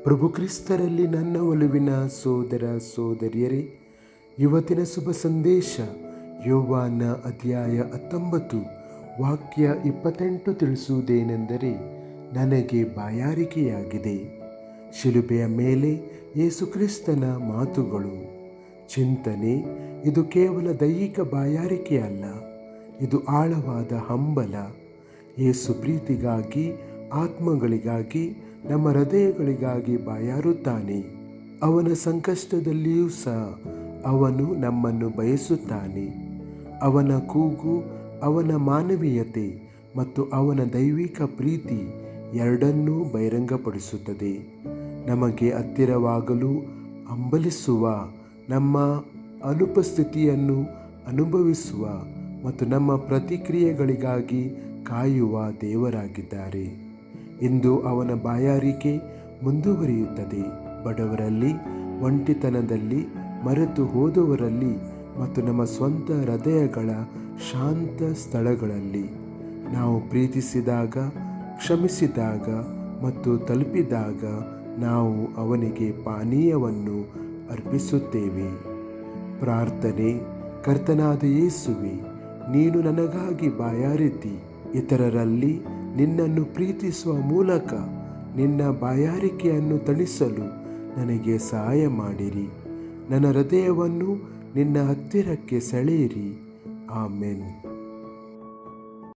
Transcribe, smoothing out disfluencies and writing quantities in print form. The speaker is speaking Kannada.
ಪ್ರಭು ಕ್ರಿಸ್ತರಲ್ಲಿ ನನ್ನ ಒಲುವಿನ ಸೋದರ ಸೋದರಿಯರೇ, ಇವತ್ತಿನ ಶುಭ ಸಂದೇಶ ಯೋವಾನ ಅಧ್ಯಾಯ 19 ವಾಕ್ಯ 28 ತಿಳಿಸುವುದೇನೆಂದರೆ, ನನಗೆ ಬಾಯಾರಿಕೆಯಾಗಿದೆ. ಶಿಲುಬೆಯ ಮೇಲೆ ಯೇಸು ಕ್ರಿಸ್ತನ ಮಾತುಗಳು. ಚಿಂತನೆ: ಇದು ಕೇವಲ ದೈಹಿಕ ಬಾಯಾರಿಕೆಯಲ್ಲ, ಇದು ಆಳವಾದ ಹಂಬಲ. ಯೇಸು ಪ್ರೀತಿಗಾಗಿ, ಆತ್ಮಗಳಿಗಾಗಿ, ನಮ್ಮ ಹೃದಯಗಳಿಗಾಗಿ ಬಾಯಾರುತ್ತಾನೆ. ಅವನ ಸಂಕಷ್ಟದಲ್ಲಿಯೂ ಸಹ ಅವನು ನಮ್ಮನ್ನು ಬಯಸುತ್ತಾನೆ. ಅವನ ಕೂಗು, ಅವನ ಮಾನವೀಯತೆ ಮತ್ತು ಅವನ ದೈವಿಕ ಪ್ರೀತಿ ಎರಡನ್ನೂ ಬಹಿರಂಗಪಡಿಸುತ್ತದೆ. ನಮಗೆ ಹತ್ತಿರವಾಗಲು ಹಂಬಲಿಸುವ, ನಮ್ಮ ಅನುಪಸ್ಥಿತಿಯನ್ನು ಅನುಭವಿಸುವ ಮತ್ತು ನಮ್ಮ ಪ್ರತಿಕ್ರಿಯೆಗಳಿಗಾಗಿ ಕಾಯುವ ದೇವರಾಗಿದ್ದಾರೆ. ಇಂದು ಅವನ ಬಾಯಾರಿಕೆ ಮುಂದುವರಿಯುತ್ತದೆ. ಬಡವರಲ್ಲಿ, ಒಂಟಿತನದಲ್ಲಿ, ಮರೆತು ಹೋದವರಲ್ಲಿ ಮತ್ತು ನಮ್ಮ ಸ್ವಂತ ಹೃದಯಗಳ ಶಾಂತ ಸ್ಥಳಗಳಲ್ಲಿ. ನಾವು ಪ್ರೀತಿಸಿದಾಗ, ಕ್ಷಮಿಸಿದಾಗ ಮತ್ತು ತಲುಪಿದಾಗ ನಾವು ಅವನಿಗೆ ಪಾನೀಯವನ್ನು ಅರ್ಪಿಸುತ್ತೇವೆ. ಪ್ರಾರ್ಥನೆ: ಕರ್ತನಾದ ಯೇಸುವೆ, ನೀನು ನನಗಾಗಿ ಬಾಯಾರಿತಿ. ಇತರರಲ್ಲಿ ನಿನ್ನನ್ನು ಪ್ರೀತಿಸುವ ಮೂಲಕ ನಿನ್ನ ಬಾಯಾರಿಕೆಯನ್ನು ತಣಿಸಲು ನನಗೆ ಸಹಾಯ ಮಾಡಿರಿ. ನನ್ನ ಹೃದಯವನ್ನು ನಿನ್ನ ಹತ್ತಿರಕ್ಕೆ ಸೆಳೆಯಿರಿ. ಆಮೆನ್.